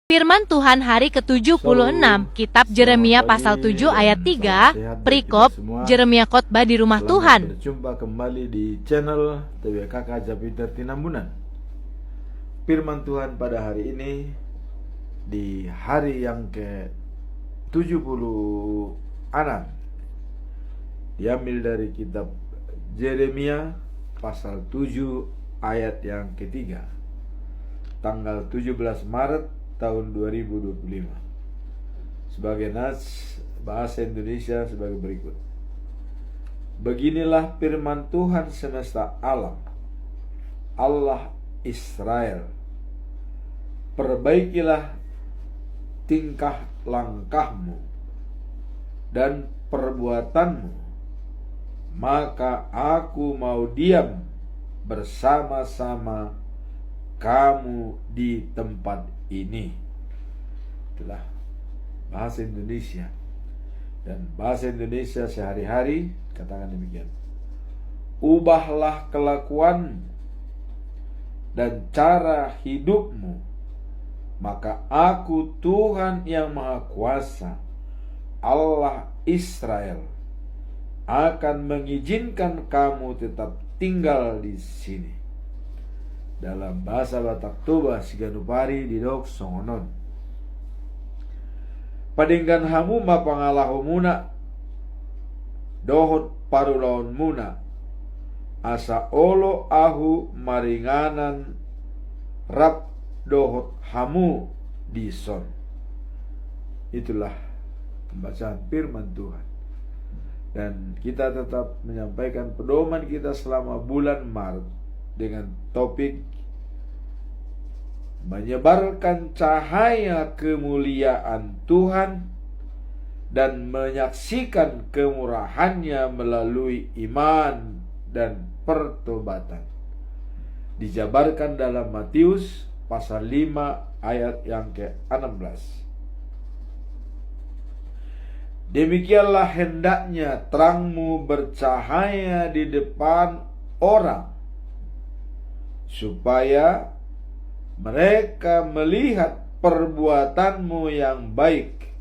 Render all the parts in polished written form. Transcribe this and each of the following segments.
Firman Tuhan hari ke-76, Kitab Jeremia pasal 7 ayat 3, perikop Jeremia khotbah di rumah Tuhan. Berjumpa kembali di channel TWKK Japiter Tinambunan. Firman Tuhan pada hari ini, di hari yang ke-76, diambil dari kitab Jeremia pasal 7 ayat yang ketiga, tanggal 17 Maret tahun 2025. Sebagai nas bahasa Indonesia sebagai berikut. Beginilah firman Tuhan semesta alam, Allah Israel. Perbaikilah tingkah langkahmu dan perbuatanmu, maka aku mau diam bersama-sama kamu di tempat ini. Itulah bahasa Indonesia. Dan bahasa Indonesia sehari-hari katakan demikian. Ubahlah kelakuanmu dan cara hidupmu, maka aku Tuhan yang Maha Kuasa, Allah Israel, akan mengizinkan kamu tetap tinggal di sini. Dalam bahasa Batak Toba Siganupari di dok songonon. Padinggan hamu mapangalahu muna dohot parulaon muna asa olo ahu maringanan rap dohot hamu dison. Itulah pembacaan firman Tuhan. Dan kita tetap menyampaikan pedoman kita selama bulan Maret dengan topik menyebarkan cahaya kemuliaan Tuhan dan menyaksikan kemurahannya melalui iman dan pertobatan. Dijabarkan dalam Matius pasal 5 ayat yang ke-16. Demikianlah hendaknya terangmu bercahaya di depan orang, supaya mereka melihat perbuatanmu yang baik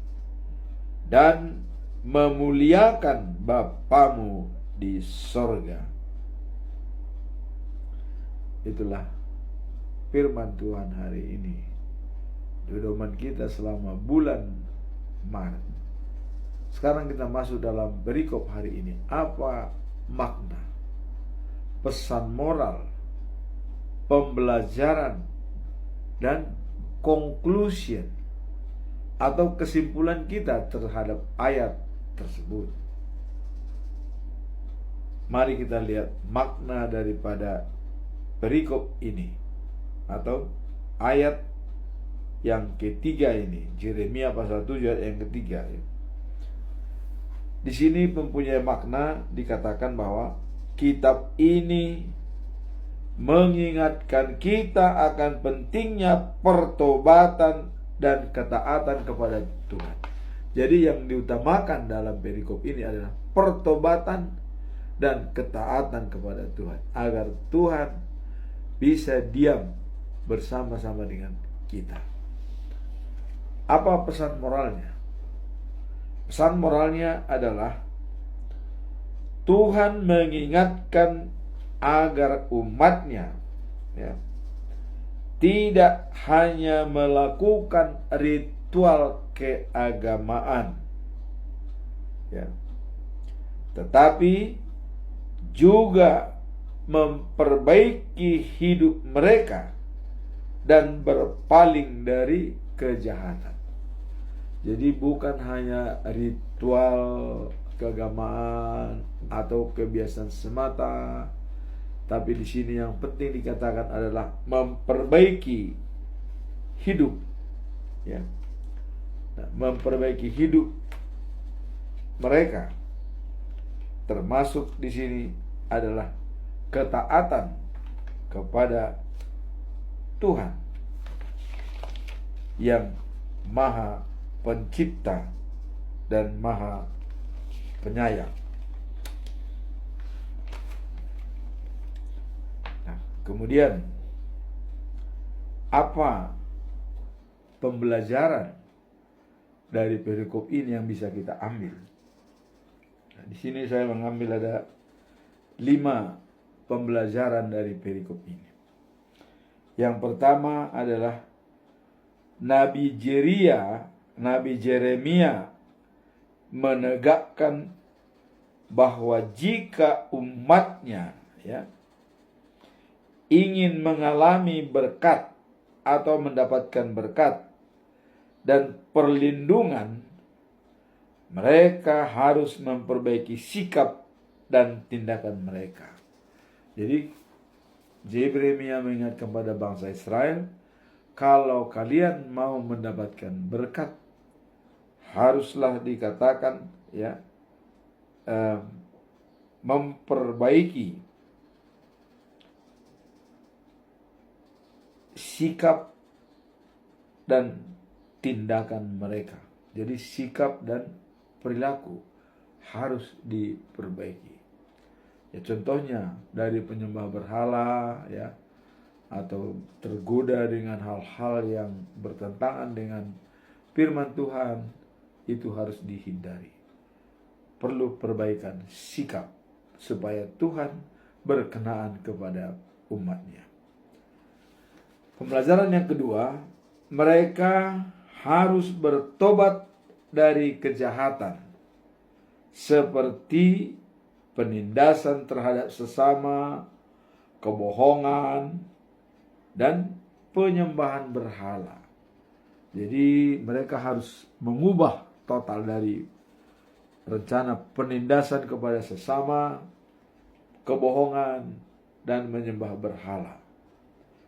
dan memuliakan Bapamu di sorga. Itulah firman Tuhan hari ini, pedoman kita selama bulan Maret. Sekarang kita masuk dalam perikop hari ini. Apa makna, pesan moral, pembelajaran, dan conclusion atau kesimpulan kita terhadap ayat tersebut? Mari kita lihat makna daripada perikop ini atau ayat yang ketiga ini, Jeremia pasal 7 ayat yang ketiga. Di sini mempunyai makna, dikatakan bahwa kitab ini mengingatkan kita akan pentingnya pertobatan dan ketaatan kepada Tuhan. Jadi yang diutamakan dalam perikop ini adalah pertobatan dan ketaatan kepada Tuhan, agar Tuhan bisa diam bersama-sama dengan kita. Apa pesan moralnya? Pesan moralnya adalah Tuhan mengingatkan agar umatnya tidak hanya melakukan ritual keagamaan, tetapi juga memperbaiki hidup mereka dan berpaling dari kejahatan. Jadi bukan hanya ritual keagamaan atau kebiasaan semata, tapi di sini yang penting dikatakan adalah memperbaiki hidup, memperbaiki hidup mereka. Termasuk di sini adalah ketaatan kepada Tuhan yang Maha Pencipta dan Maha Penyayang. Kemudian apa pembelajaran dari perikop ini yang bisa kita ambil. Nah, di sini saya mengambil ada 5 pembelajaran dari perikop ini. Yang pertama adalah Nabi Jeremia menegakkan bahwa jika umatnya ingin mengalami berkat atau mendapatkan berkat dan perlindungan, mereka harus memperbaiki sikap dan tindakan mereka. Jadi Jeremia mengingatkan kepada bangsa Israel, kalau kalian mau mendapatkan berkat, haruslah dikatakan memperbaiki sikap dan tindakan mereka. Jadi sikap dan perilaku harus diperbaiki. Ya, contohnya dari penyembah berhala atau tergoda dengan hal-hal yang bertentangan dengan firman Tuhan, itu harus dihindari. Perlu perbaikan sikap supaya Tuhan berkenaan kepada umatnya. Pembelajaran yang kedua, mereka harus bertobat dari kejahatan seperti penindasan terhadap sesama, kebohongan, dan penyembahan berhala. Jadi mereka harus mengubah total dari rencana penindasan kepada sesama, kebohongan, dan menyembah berhala,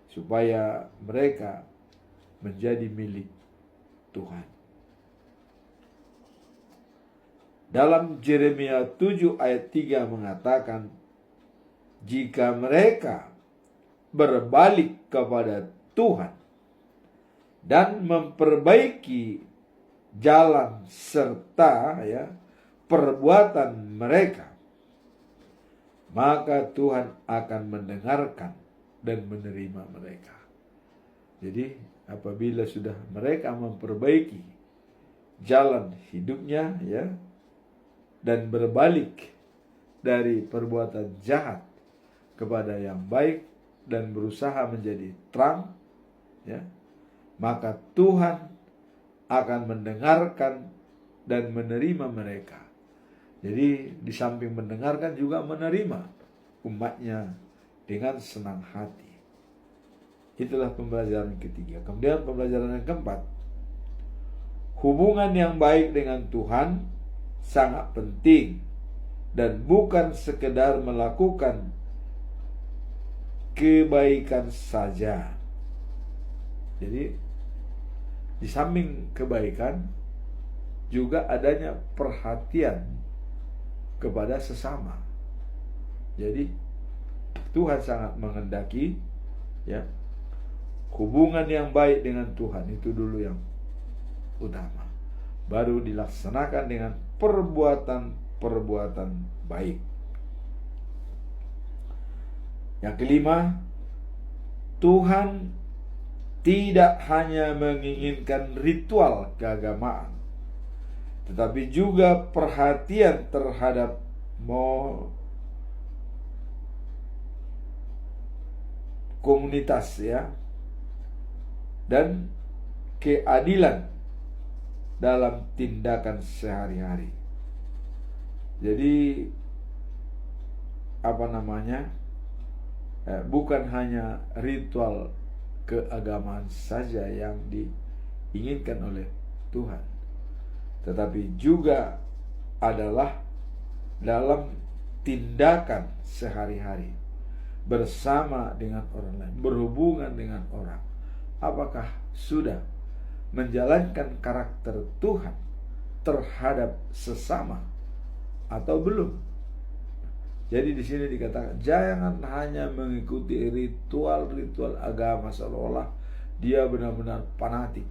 supaya mereka menjadi milik Tuhan. Dalam Jeremia 7 ayat 3 mengatakan, jika mereka berbalik kepada Tuhan dan memperbaiki jalan serta perbuatan mereka, maka Tuhan akan mendengarkan dan menerima mereka. Jadi apabila sudah mereka memperbaiki jalan hidupnya dan berbalik dari perbuatan jahat kepada yang baik dan berusaha menjadi terang, maka Tuhan akan mendengarkan dan menerima mereka. Jadi di samping mendengarkan juga menerima umatnya dengan senang hati. Itulah pembelajaran ketiga. Kemudian pembelajaran yang keempat, hubungan yang baik dengan Tuhan sangat penting dan bukan sekedar melakukan kebaikan saja. Jadi di samping kebaikan juga adanya perhatian kepada sesama. Jadi Tuhan sangat menghendaki hubungan yang baik dengan Tuhan, itu dulu yang utama. Baru dilaksanakan dengan perbuatan-perbuatan baik. Yang kelima, Tuhan tidak hanya menginginkan ritual keagamaan, tetapi juga perhatian terhadap komunitas dan keadilan dalam tindakan sehari-hari. Jadi bukan hanya ritual keagamaan saja yang diinginkan oleh Tuhan, tetapi juga adalah dalam tindakan sehari-hari bersama dengan orang lain, berhubungan dengan orang. Apakah sudah menjalankan karakter Tuhan terhadap sesama atau belum? Jadi di sini dikatakan jangan hanya mengikuti ritual-ritual agama seolah-olah dia benar-benar fanatik,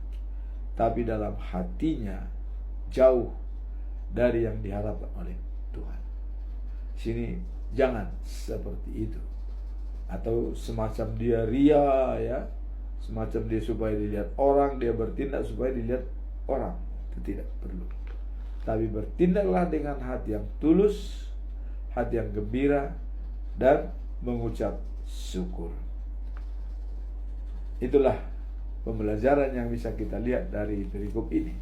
tapi dalam hatinya jauh dari yang diharapkan oleh Tuhan. Sini jangan seperti itu, atau semacam dia ria semacam dia supaya dilihat orang, dia bertindak supaya dilihat orang. Itu tidak perlu. Tapi bertindaklah dengan hati yang tulus, hati yang gembira, dan mengucap syukur. Itulah pembelajaran yang bisa kita lihat dari perikop ini.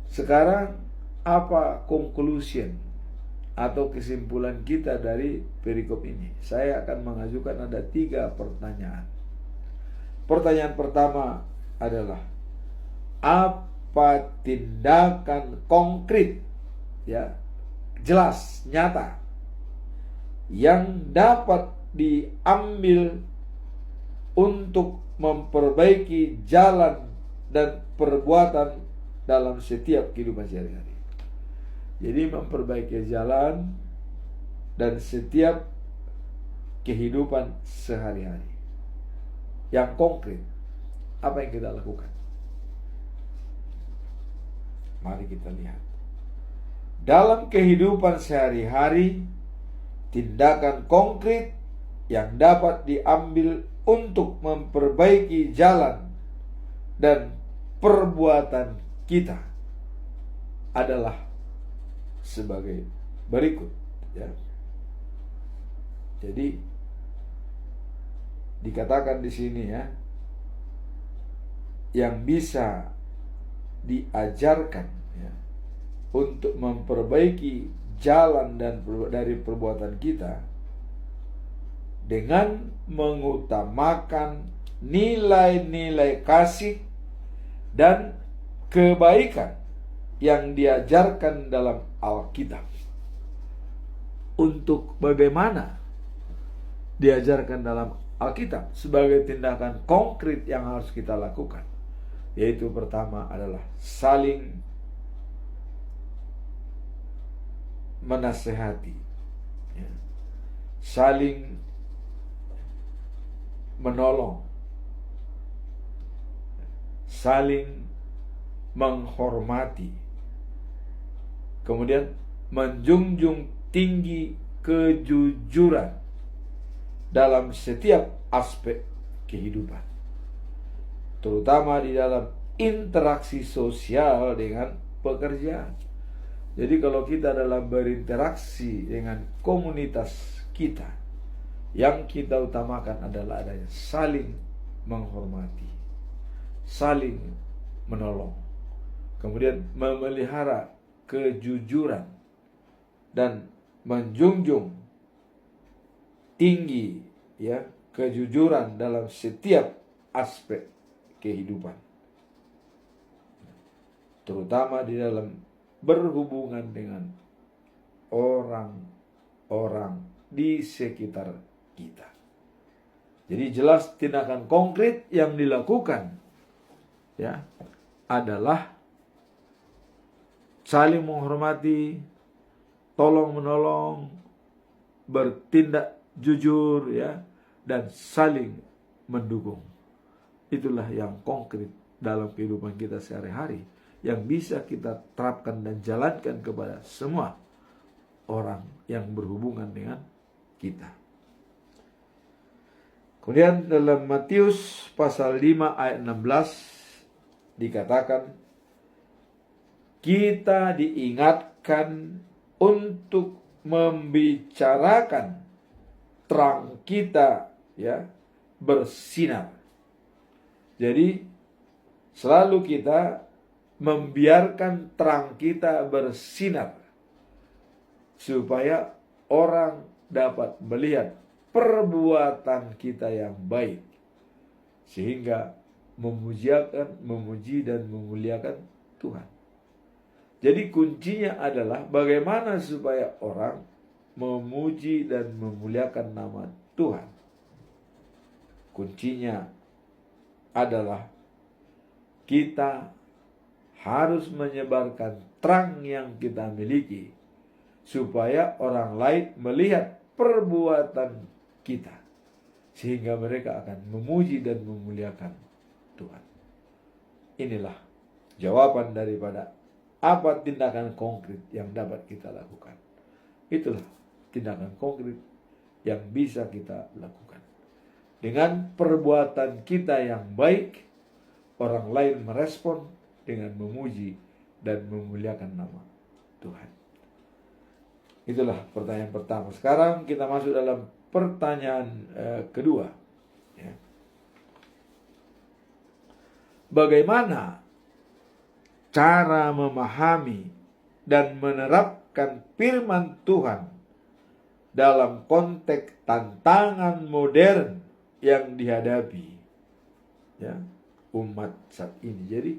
Sekarang apa conclusion atau kesimpulan kita dari perikop ini? Saya akan mengajukan ada 3 pertanyaan. Pertanyaan pertama adalah, apa tindakan konkret, ya, jelas, nyata, yang dapat diambil untuk memperbaiki jalan dan perbuatan dalam setiap kehidupan sehari-hari. Jadi memperbaiki jalan dan setiap kehidupan sehari-hari yang konkret, apa yang kita lakukan? Mari kita lihat. Dalam kehidupan sehari-hari, tindakan konkret yang dapat diambil untuk memperbaiki jalan dan perbuatan kita adalah sebagai berikut, ya. Jadi dikatakan di sini, ya, yang bisa diajarkan, ya, untuk memperbaiki jalan dan dari perbuatan kita dengan mengutamakan nilai-nilai kasih dan kebaikan yang diajarkan dalam Alkitab. Untuk bagaimana diajarkan dalam Alkitab sebagai tindakan konkret yang harus kita lakukan, yaitu pertama adalah saling menasehati, ya, saling menolong, saling menghormati, kemudian menjunjung tinggi kejujuran dalam setiap aspek kehidupan, terutama di dalam interaksi sosial dengan pekerjaan. Jadi kalau kita dalam berinteraksi dengan komunitas kita, yang kita utamakan adalah adanya saling menghormati, saling menolong, kemudian memelihara kejujuran dan menjunjung tinggi, ya, kejujuran dalam setiap aspek kehidupan, terutama di dalam berhubungan dengan orang-orang di sekitar kita. Jadi jelas tindakan konkret yang dilakukan, ya, adalah saling menghormati, tolong menolong, bertindak jujur, ya, dan saling mendukung. Itulah yang konkret dalam kehidupan kita sehari-hari yang bisa kita terapkan dan jalankan kepada semua orang yang berhubungan dengan kita. Kemudian dalam Matius pasal 5 ayat 16 dikatakan, kita diingatkan untuk membicarakan terang kita, ya, bersinar. Jadi selalu kita membiarkan terang kita bersinar supaya orang dapat melihat perbuatan kita yang baik, sehingga memuji dan memuliakan Tuhan. Jadi kuncinya adalah bagaimana supaya orang memuji dan memuliakan nama Tuhan. Kuncinya adalah kita harus menyebarkan terang yang kita miliki supaya orang lain melihat perbuatan kita, sehingga mereka akan memuji dan memuliakan Tuhan. Inilah jawaban daripada apa tindakan konkret yang dapat kita lakukan. Itulah tindakan konkret yang bisa kita lakukan. Dengan perbuatan kita yang baik, orang lain merespon dengan memuji dan memuliakan nama Tuhan. Itulah pertanyaan pertama. Sekarang kita masuk dalam pertanyaan kedua. Ya. Bagaimana cara memahami dan menerapkan firman Tuhan dalam konteks tantangan modern yang dihadapi ya umat saat ini. Jadi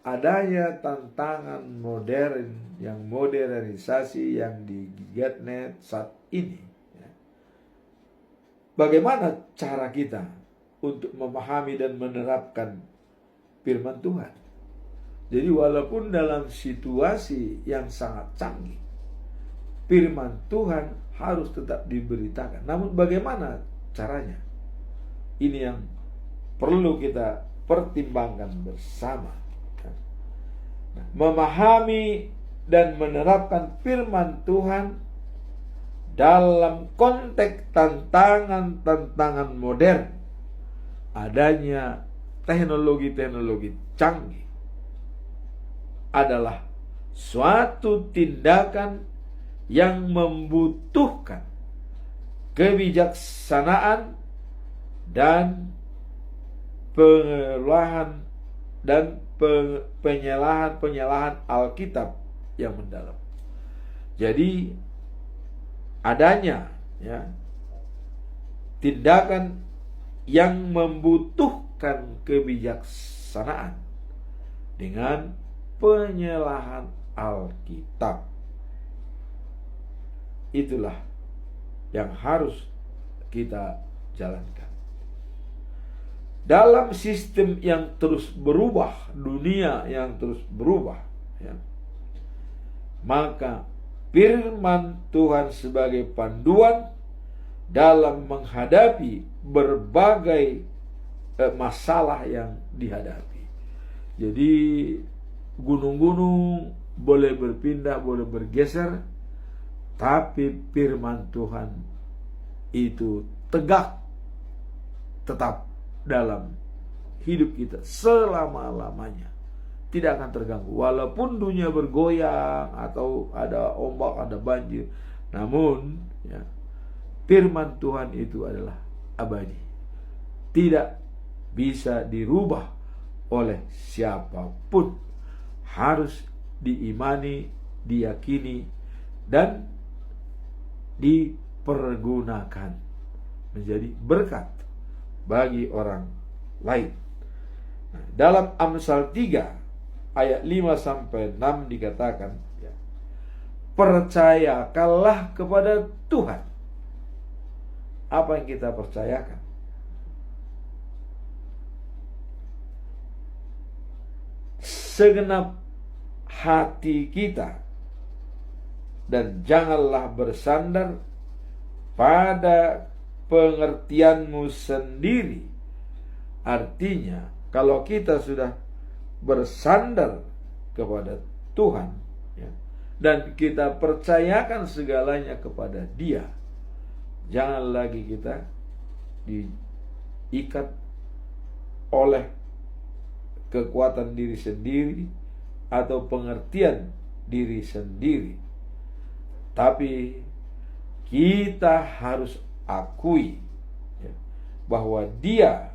adanya tantangan modern, yang modernisasi yang digiatnet saat ini ya. Bagaimana cara kita untuk memahami dan menerapkan firman Tuhan? Jadi walaupun dalam situasi yang sangat canggih, firman Tuhan harus tetap diberitakan. Namun bagaimana caranya? Ini yang perlu kita pertimbangkan bersama. Nah, memahami dan menerapkan firman Tuhan dalam konteks tantangan modern, adanya teknologi-teknologi canggih, adalah suatu tindakan yang membutuhkan kebijaksanaan dan pengelolaan dan penyalahan Alkitab yang mendalam. Jadi adanya ya tindakan yang membutuhkan kebijaksanaan dengan penyalahan Alkitab. Itulah yang harus kita jalankan. Dalam sistem yang terus berubah, dunia yang terus berubah ya, maka firman Tuhan sebagai panduan dalam menghadapi berbagai masalah yang dihadapi. Jadi gunung-gunung boleh berpindah, boleh bergeser, tapi firman Tuhan itu tegak tetap dalam hidup kita selama-lamanya, tidak akan terganggu. Walaupun dunia bergoyang atau ada ombak, ada banjir, namun ya, firman Tuhan itu adalah abadi, tidak bisa dirubah oleh siapapun, harus diimani, diyakini, dan dipergunakan menjadi berkat bagi orang lain. Nah, dalam Amsal 3 ayat 5-6 dikatakan ya, percayakanlah kepada Tuhan. Apa yang kita percayakan? Segenap hati kita, dan janganlah bersandar pada pengertianmu sendiri. Artinya, kalau kita sudah bersandar kepada Tuhan ya, dan kita percayakan segalanya kepada Dia, jangan lagi kita diikat oleh kekuatan diri sendiri atau pengertian diri sendiri, tapi kita harus akui ya, bahwa Dia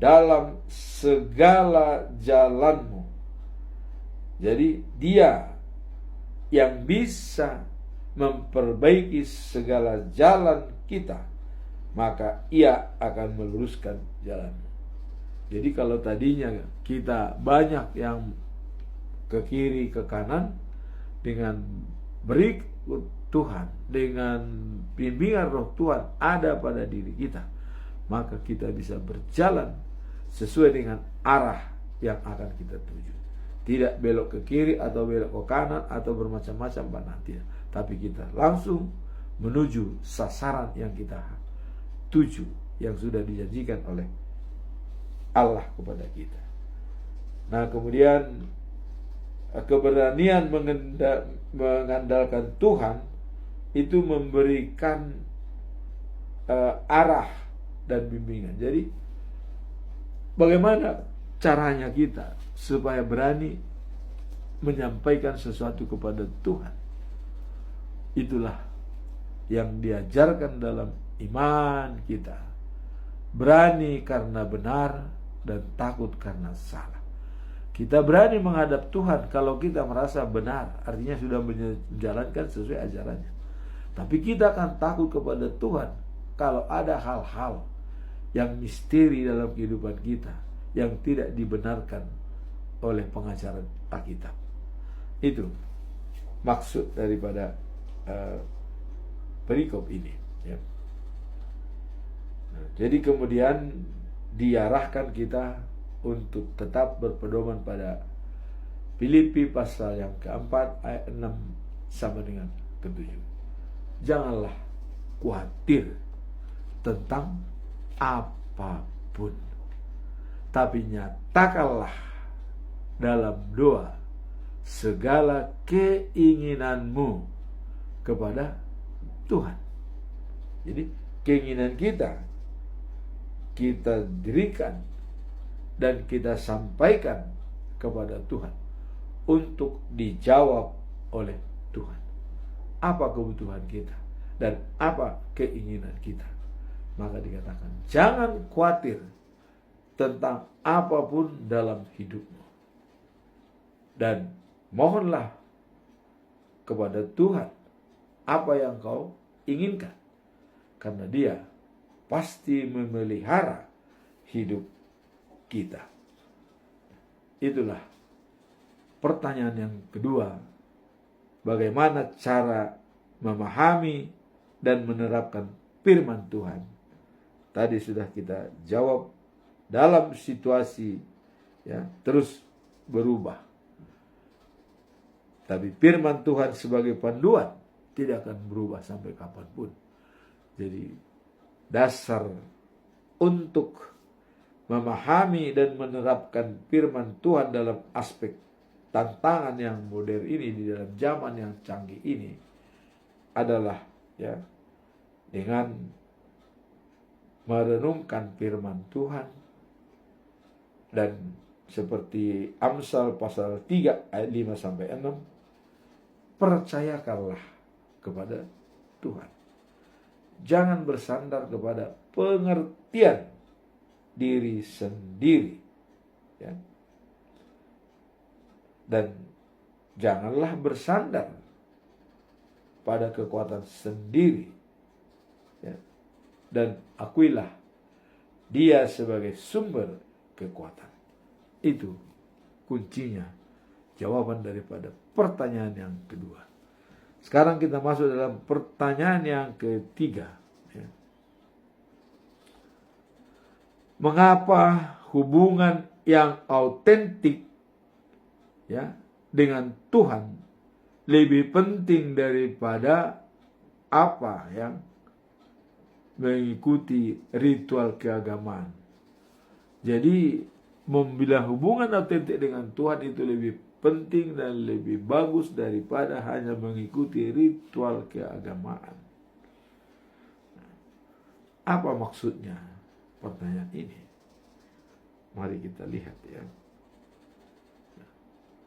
dalam segala jalanmu. Jadi Dia yang bisa memperbaiki segala jalan kita, maka Ia akan meluruskan jalanmu. Jadi kalau tadinya kita banyak yang ke kiri ke kanan, dengan berikut Tuhan, dengan bimbingan Roh Tuhan ada pada diri kita, maka kita bisa berjalan sesuai dengan arah yang akan kita tuju. Tidak belok ke kiri atau belok ke kanan atau bermacam-macam tidak, tapi kita langsung menuju sasaran yang kita tuju, yang sudah dijanjikan oleh Allah kepada kita. Nah, kemudian keberanian mengandalkan Tuhan itu memberikan arah dan bimbingan. Jadi bagaimana caranya kita supaya berani menyampaikan sesuatu kepada Tuhan? Itulah yang diajarkan dalam iman kita. Berani karena benar dan takut karena salah. Kita berani menghadap Tuhan kalau kita merasa benar, artinya sudah menjalankan sesuai ajarannya. Tapi kita akan takut kepada Tuhan kalau ada hal-hal yang misteri dalam kehidupan kita yang tidak dibenarkan oleh pengajaran Alkitab. Itu maksud daripada perikop ini, ya. Nah, jadi kemudian diarahkan kita untuk tetap berpedoman pada Filipi pasal yang keempat ayat 6 sama dengan ke-7. Janganlah khawatir tentang apapun, tapi nyatakanlah dalam doa segala keinginanmu kepada Tuhan. Jadi keinginan kita dirikan dan kita sampaikan kepada Tuhan untuk dijawab oleh Tuhan. Apa kebutuhan kita dan apa keinginan kita? Maka dikatakan jangan khawatir tentang apapun dalam hidupmu, dan mohonlah kepada Tuhan apa yang kau inginkan, karena Dia pasti memelihara hidup kita. Itulah pertanyaan yang kedua. Bagaimana cara memahami dan menerapkan firman Tuhan? Tadi sudah kita jawab, dalam situasi terus berubah. Tapi firman Tuhan sebagai panduan tidak akan berubah sampai kapanpun. Jadi dasar untuk memahami dan menerapkan firman Tuhan dalam aspek tantangan yang modern ini, di dalam zaman yang canggih ini, adalah dengan merenungkan firman Tuhan. Dan seperti Amsal pasal 3 ayat 5 sampai 6, percayakanlah kepada Tuhan. Jangan bersandar kepada pengertian diri sendiri, dan janganlah bersandar pada kekuatan sendiri, dan akuilah Dia sebagai sumber kekuatan. Itu kuncinya, jawaban daripada pertanyaan yang kedua. Sekarang kita masuk dalam pertanyaan yang ketiga. Mengapa hubungan yang autentik dengan Tuhan lebih penting daripada apa yang mengikuti ritual keagamaan? Jadi membina hubungan autentik dengan Tuhan itu lebih penting dan lebih bagus daripada hanya mengikuti ritual keagamaan. Apa maksudnya pertanyaan ini? Mari kita lihat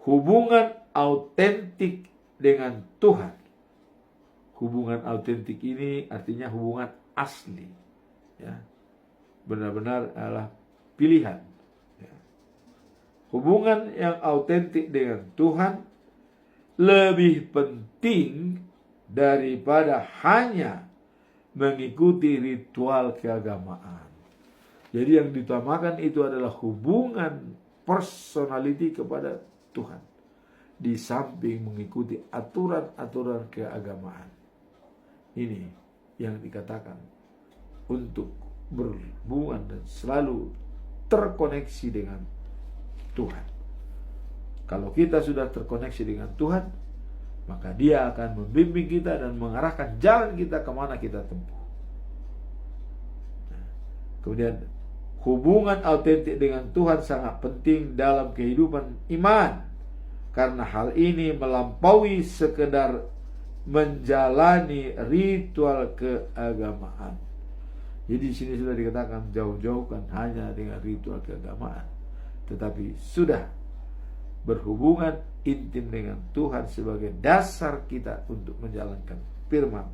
hubungan autentik dengan Tuhan. Hubungan autentik ini artinya hubungan asli, benar-benar adalah pilihan. Hubungan yang autentik dengan Tuhan lebih penting daripada hanya mengikuti ritual keagamaan. Jadi yang diutamakan itu adalah hubungan personality kepada Tuhan, di samping mengikuti aturan-aturan keagamaan. Ini yang dikatakan untuk berhubungan dan selalu terkoneksi dengan Tuhan. Kalau kita sudah terkoneksi dengan Tuhan, maka Dia akan membimbing kita dan mengarahkan jalan kita kemana kita tempuh. Kemudian hubungan autentik dengan Tuhan sangat penting dalam kehidupan iman, karena hal ini melampaui sekedar menjalani ritual keagamaan. Jadi di sini sudah dikatakan jauh-jauhkan hanya dengan ritual keagamaan, tetapi sudah berhubungan intim dengan Tuhan sebagai dasar kita untuk menjalankan firman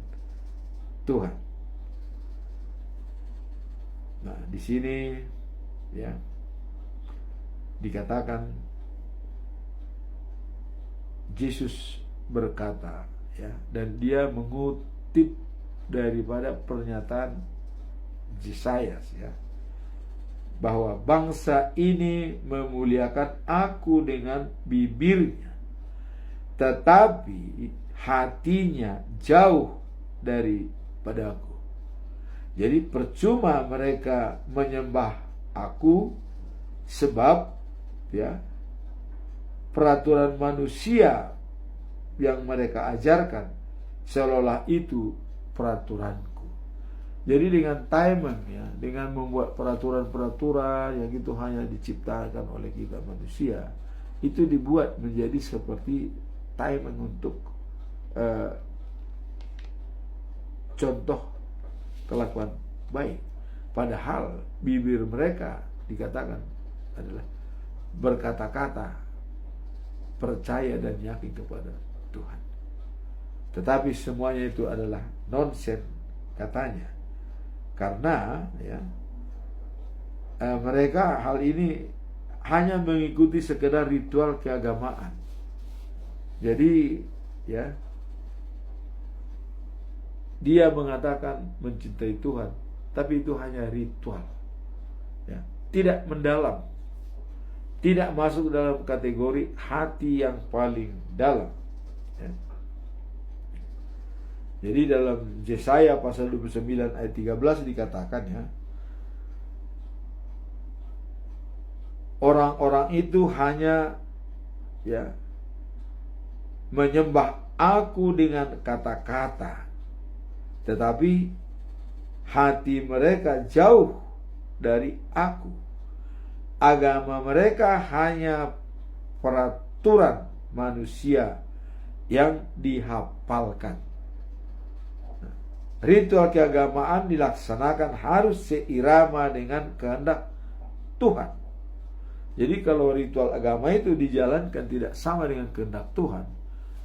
Tuhan. Nah, di sini ya dikatakan Yesus berkata ya, dan dia mengutip daripada pernyataan Yesaya ya, bahwa bangsa ini memuliakan aku dengan bibirnya, tetapi hatinya jauh daripadaku. Jadi percuma mereka menyembah aku, sebab ya peraturan manusia yang mereka ajarkan seolah-olah itu peraturanku. Jadi dengan timing ya, dengan membuat peraturan-peraturan yang itu hanya diciptakan oleh kita manusia, itu dibuat menjadi seperti timing untuk contoh kelakuan baik. Padahal bibir mereka dikatakan adalah berkata-kata percaya dan yakin kepada Tuhan. Tetapi semuanya itu adalah nonsens katanya. Karena ya mereka hal ini hanya mengikuti sekedar ritual keagamaan. Jadi ya dia mengatakan mencintai Tuhan, tapi itu hanya ritual. Ya, tidak mendalam. Tidak masuk dalam kategori hati yang paling dalam ya. Jadi dalam Yesaya pasal 29 ayat 13 dikatakan ya, orang-orang itu hanya ya menyembah aku dengan kata-kata, tetapi hati mereka jauh dari aku. Agama mereka hanya peraturan manusia yang dihafalkan. Ritual keagamaan dilaksanakan harus seirama dengan kehendak Tuhan. Jadi kalau ritual agama itu dijalankan tidak sama dengan kehendak Tuhan,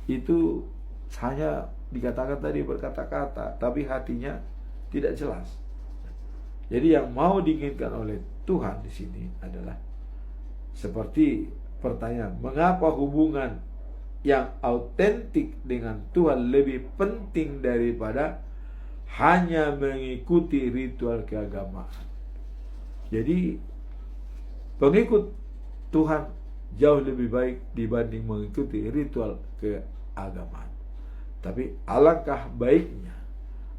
itu hanya dikatakan tadi berkata-kata, tapi hatinya tidak jelas. Jadi yang mau diinginkan oleh Tuhan di sini adalah seperti pertanyaan, mengapa hubungan yang autentik dengan Tuhan lebih penting daripada hanya mengikuti ritual keagamaan? Jadi pengikut Tuhan jauh lebih baik dibanding mengikuti ritual keagamaan. Tapi alangkah baiknya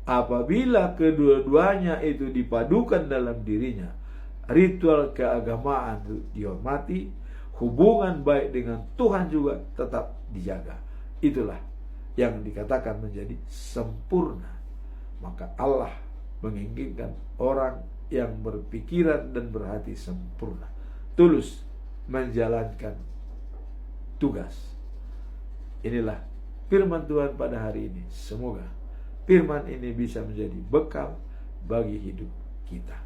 apabila kedua-duanya itu dipadukan dalam dirinya. Ritual keagamaan itu dihormati, hubungan baik dengan Tuhan juga tetap dijaga. Itulah yang dikatakan menjadi sempurna. Maka Allah menginginkan orang yang berpikiran dan berhati sempurna, tulus menjalankan tugas. Inilah firman Tuhan pada hari ini. Semoga firman ini bisa menjadi bekal bagi hidup kita.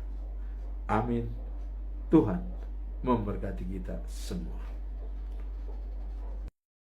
Amin. Tuhan memberkati kita semua.